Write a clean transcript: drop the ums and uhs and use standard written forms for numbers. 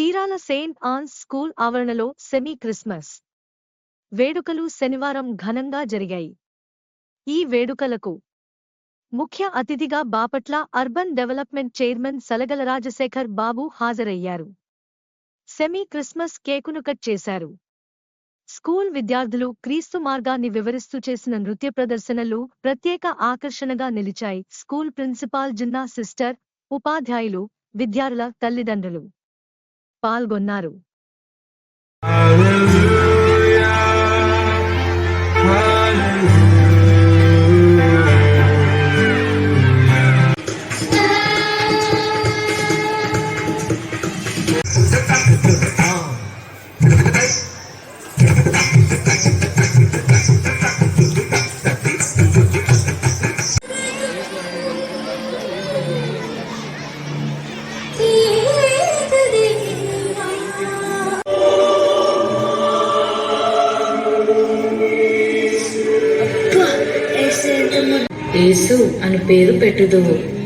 Chirala Saint Anne's school ఆవరణలో semi Christmas వేడుకలు శనివారం ఘనంగా జరిగాయి. ఈ వేడుకలకు ముఖ్య అతిథిగా Bapatla urban development chairman Salagala Rajasekhar Babu హాజరయ్యారు. సెమీ క్రిస్మస్ కేకును కట్ చేశారు. స్కూల్ విద్యార్థులు క్రీస్తు మార్గాన్ని వివరిస్తూ చేసిన నృత్య ప్రదర్శనలు ప్రత్యేక ఆకర్షణగా నిలిచాయి. స్కూల్ ప్రిన్సిపాల్ జిన్నా సిస్టర్, ఉపాధ్యాయులు, విద్యార్థుల తల్లిదండ్రులు పాల్గొన్నారు. యేసు అని పేరు పెట్టుదువు.